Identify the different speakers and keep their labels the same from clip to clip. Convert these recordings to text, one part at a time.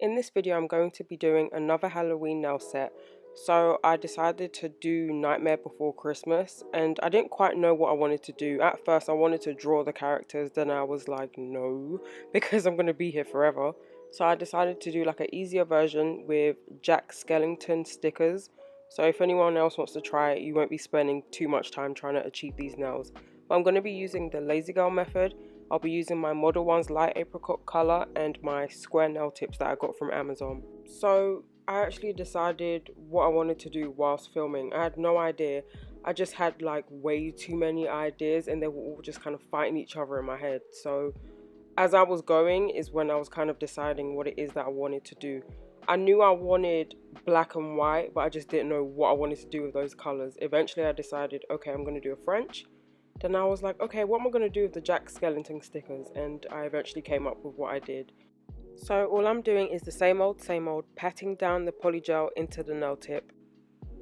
Speaker 1: In this video, I'm going to be doing another Halloween nail set. So I decided to do Nightmare Before Christmas, and I didn't quite know what I wanted to do. At first, I wanted to draw the characters, then I was like, no, because I'm going to be here forever. So I decided to do like an easier version with Jack Skellington stickers. So if anyone else wants to try it, you won't be spending too much time trying to achieve these nails. But I'm going to be using the Lazy Girl method. I'll be using my Model One's light apricot colour and my square nail tips that I got from Amazon. So I actually decided what I wanted to do whilst filming. I had no idea. I just had like way too many ideas and they were all just kind of fighting each other in my head. So as I was going is when I was kind of deciding what it is that I wanted to do. I knew I wanted black and white, but I just didn't know what I wanted to do with those colours. Eventually I decided, okay, I'm going to do a French. Then I was like, okay, what am I going to do with the Jack Skellington stickers? And I eventually came up with what I did. So all I'm doing is the same old, patting down the polygel into the nail tip.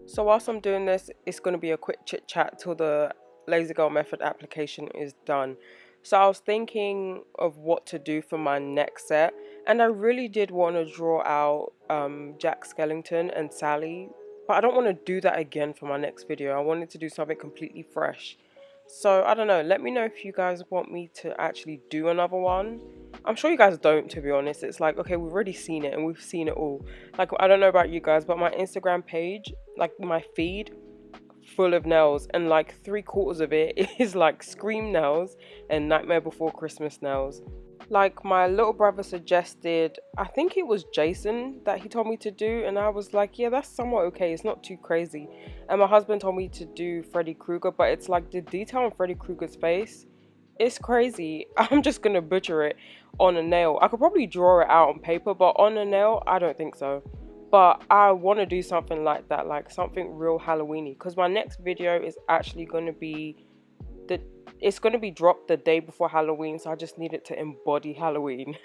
Speaker 1: So whilst I'm doing this, it's going to be a quick chit chat till the Lazy Girl method application is done. So I was thinking of what to do for my next set, and I really did want to draw out Jack Skellington and Sally, but I don't want to do that again for my next video. I wanted to do something completely fresh. So I don't know, let me know if you guys want me to actually do another one. I'm sure you guys don't, to be honest. It's like, okay, we've already seen it and we've seen it all. Like, I don't know about you guys, but my Instagram page, like my feed, full of nails, and like 3/4 of it is like Scream nails and Nightmare Before Christmas nails. Like my little brother suggested, I think it was Jason that he told me to do, and I was like, yeah, that's somewhat okay, it's not too crazy. And my husband told me to do Freddy Krueger, but it's like the detail on Freddy Krueger's face, it's crazy. I'm just gonna butcher it on a nail. I could probably draw it out on paper, but on a nail, I don't think so. But I want to do something like that, like something real Halloweeny, because my next video is actually going to be it's going to be dropped the day before Halloween, so I just need it to embody Halloween.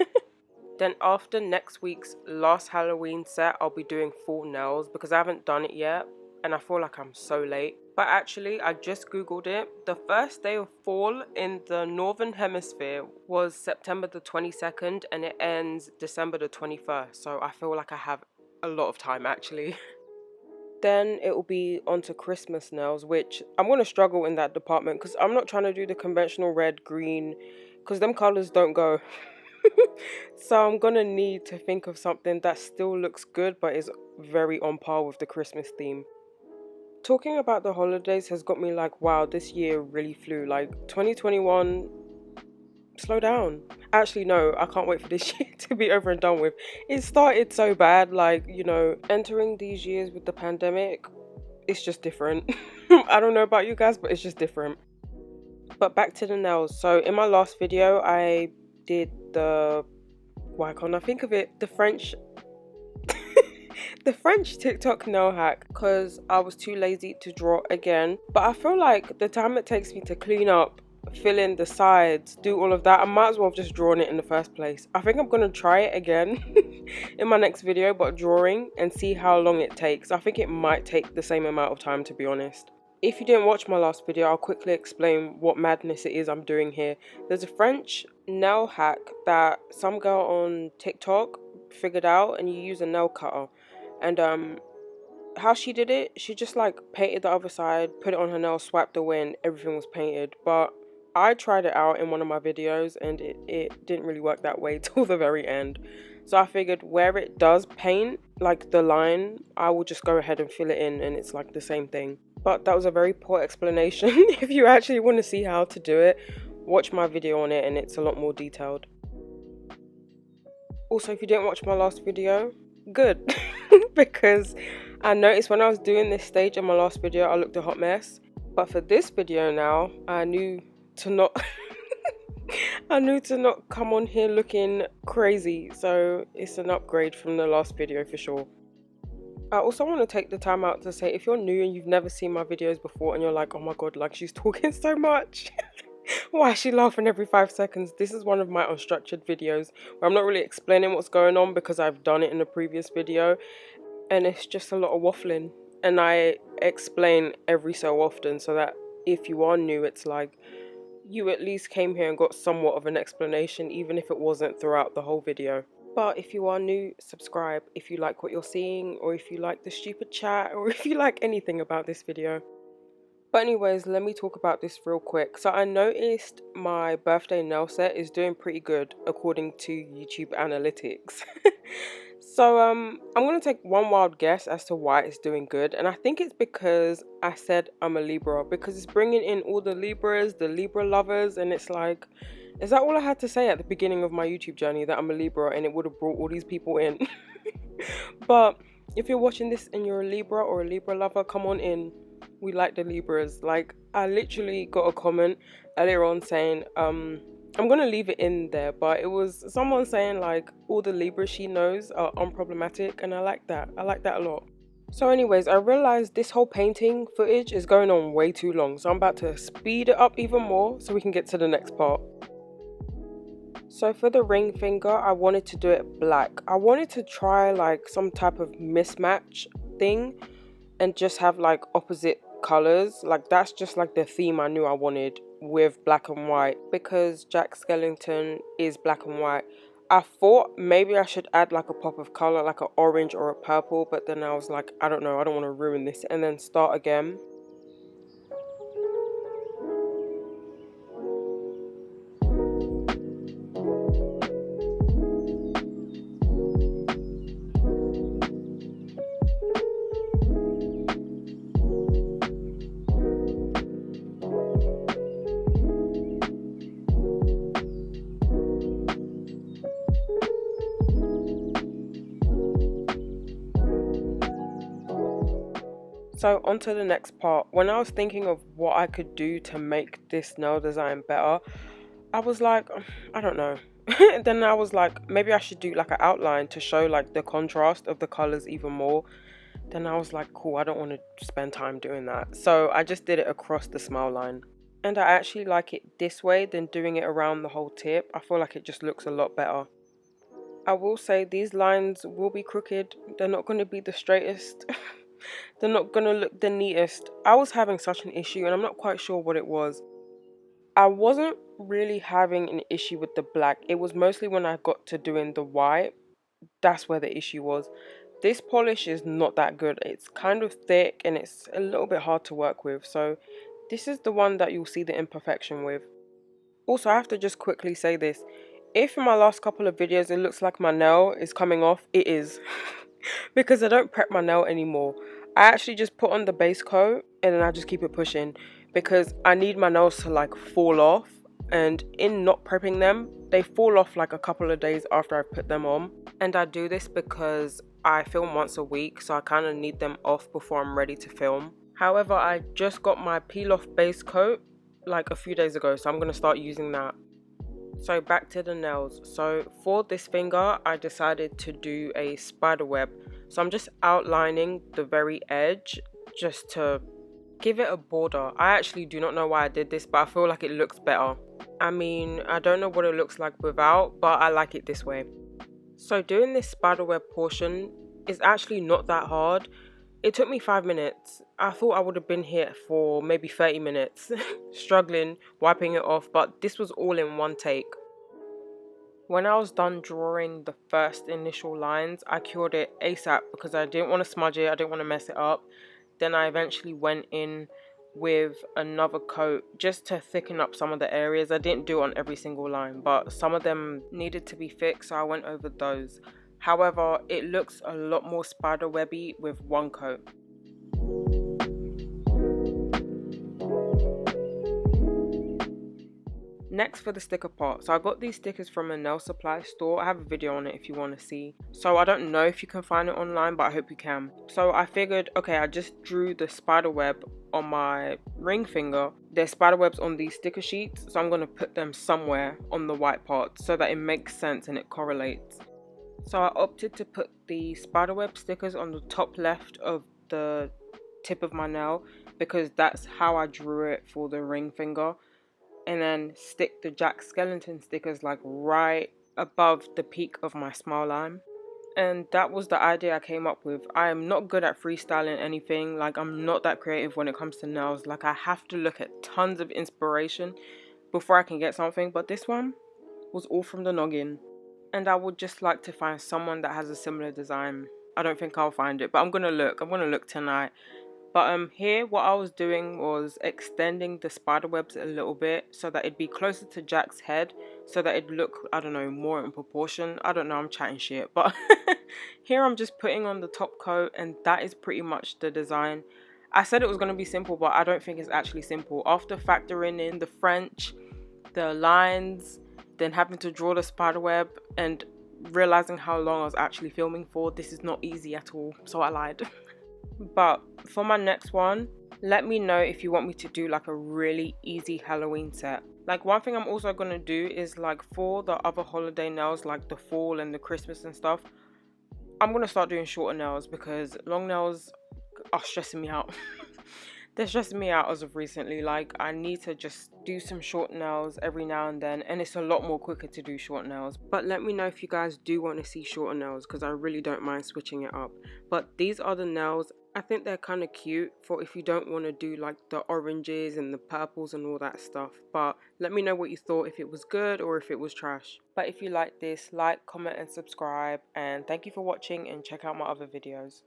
Speaker 1: Then after next week's last Halloween set, I'll be doing full nails because I haven't done it yet and I feel like I'm so late. But actually, I just googled it. The first day of fall in the Northern Hemisphere was September the 22nd and it ends December the 21st. So I feel like I have a lot of time actually. Then it will be onto Christmas nails, which I'm going to struggle in that department because I'm not trying to do the conventional red, green, because them colors don't go. So I'm going to need to think of something that still looks good but is very on par with the Christmas theme. Talking about the holidays has got me like, wow, this year really flew. Like 2021, slow down. Actually, no, I can't wait for this year to be over and done with. It started so bad, like, you know, entering these years with the pandemic, it's just different. I don't know about you guys, but it's just different. But back to the nails. So in my last video, I did the, why can't I think of it? The French the French TikTok nail hack because I was too lazy to draw again. But I feel like the time it takes me to clean up, fill in the sides, do all of that, I might as well have just drawn it in the first place. I think I'm going to try it again in my next video, but drawing, and see how long it takes. I think it might take the same amount of time, to be honest. If you didn't watch my last video, I'll quickly explain what madness it is I'm doing here. There's a French nail hack that some girl on TikTok figured out, and you use a nail cutter. And how she did it, she just like painted the other side, put it on her nail, swiped away, and everything was painted. But I tried it out in one of my videos and it didn't really work that way till the very end. So I figured where it does paint, like the line, I will just go ahead and fill it in and it's like the same thing. But that was a very poor explanation. If you actually want to see how to do it, watch my video on it and it's a lot more detailed. Also, if you didn't watch my last video, good. Because I noticed when I was doing this stage in my last video, I looked a hot mess. But for this video now, I knew to not come on here looking crazy. So it's an upgrade from the last video for sure. I also want to take the time out to say, if you're new and you've never seen my videos before and you're like, oh my god, like she's talking so much. Why is she laughing every 5 seconds? This is one of my unstructured videos where I'm not really explaining what's going on because I've done it in a previous video. And it's just a lot of waffling. And I explain every so often so that if you are new, it's like you at least came here and got somewhat of an explanation, even if it wasn't throughout the whole video. But if you are new, subscribe if you like what you're seeing, or if you like the stupid chat, or if you like anything about this video. But anyways, let me talk about this real quick. So I noticed my birthday nail set is doing pretty good according to YouTube analytics. So I'm gonna take one wild guess as to why it's doing good, and I think it's because I said I'm a Libra, because it's bringing in all the Libras, the Libra lovers, and it's like, is that all I had to say at the beginning of my YouTube journey, that I'm a Libra, and it would have brought all these people in? But if you're watching this and you're a Libra or a Libra lover, come on in. We like the Libras. Like, I literally got a comment earlier on saying, I'm gonna leave it in there, but it was someone saying like all the Libras she knows are unproblematic, and I like that. I like that a lot. So anyways, I realized this whole painting footage is going on way too long, so I'm about to speed it up even more so we can get to the next part. So for the ring finger, I wanted to do it black. I wanted to try like some type of mismatch thing and just have like opposite colors. Like, that's just like the theme I knew I wanted with black and white, because Jack Skellington is black and white. I thought maybe I should add like a pop of color, like an orange or a purple, but then I was like, I don't know, I don't want to ruin this, and then start again. So on to the next part. When I was thinking of what I could do to make this nail design better, I was like, I don't know. Then I was like, maybe I should do like an outline to show like the contrast of the colors even more. Then I was like, cool, I don't want to spend time doing that. So I just did it across the smile line. And I actually like it this way than doing it around the whole tip. I feel like it just looks a lot better. I will say these lines will be crooked. They're not going to be the straightest. They're not going to look the neatest. I was having such an issue, and I'm not quite sure what it was. I wasn't really having an issue with the black. It was mostly when I got to doing the white. That's where the issue was. This polish is not that good. It's kind of thick and it's a little bit hard to work with. So this is the one that you'll see the imperfection with. Also, I have to just quickly say this. If in my last couple of videos it looks like my nail is coming off, it is. Because I don't prep my nail anymore. I actually just put on the base coat and then I just keep it pushing, because I need my nails to like fall off, and in not prepping them, they fall off like a couple of days after I put them on. And I do this because I film once a week, so I kind of need them off before I'm ready to film. However, I just got my peel off base coat like a few days ago, so I'm going to start using that. So back to the nails. So for this finger, I decided to do a spider web. So I'm just outlining the very edge just to give it a border. I actually do not know why I did this, but I feel like it looks better. I mean, I don't know what it looks like without, but I like it this way. So doing this spider web portion is actually not that hard. It took me 5 minutes. I thought I would have been here for maybe 30 minutes, struggling, wiping it off, but this was all in one take. When I was done drawing the first initial lines, I cured it ASAP because I didn't want to smudge it, I didn't want to mess it up. Then I eventually went in with another coat just to thicken up some of the areas. I didn't do it on every single line, but some of them needed to be fixed, so I went over those. However, it looks a lot more spider webby with one coat. Next for the sticker part. So I got these stickers from a nail supply store. I have a video on it if you want to see. So I don't know if you can find it online, but I hope you can. So I figured, okay, I just drew the spider web on my ring finger. There's spider webs on these sticker sheets, so I'm going to put them somewhere on the white part so that it makes sense and it correlates. So I opted to put the spiderweb stickers on the top left of the tip of my nail because that's how I drew it for the ring finger. And then stick the Jack Skellington stickers like right above the peak of my smile line. And that was the idea I came up with. I am not good at freestyling anything. Like, I'm not that creative when it comes to nails. Like, I have to look at tons of inspiration before I can get something. But this one was all from the noggin. and I would just like to find someone that has a similar design. I don't think I'll find it, but I'm gonna look tonight. But here what I was doing was extending the spider webs a little bit so that it'd be closer to Jack's head, so that it'd look, I don't know, more in proportion. I don't know, I'm chatting shit, but here I'm just putting on the top coat, and that is pretty much the design. I said it was going to be simple, but I don't think it's actually simple. After factoring in the French, the lines, then having to draw the spider web, and realizing how long I was actually filming for, this is not easy at all, so I lied. But for my next one, let me know if you want me to do like a really easy Halloween set. Like, one thing I'm also going to do is, like, for the other holiday nails, like the fall and the Christmas and stuff, I'm going to start doing shorter nails because long nails are stressing me out. They're stressing me out as of recently. Like, I need to just do some short nails every now and then, and it's a lot more quicker to do short nails. But let me know if you guys do want to see shorter nails, because I really don't mind switching it up. But these are the nails. I think they're kind of cute for if you don't want to do like the oranges and the purples and all that stuff. But let me know what you thought, if it was good or if it was trash. But if you like this, like, comment and subscribe, and thank you for watching, and check out my other videos.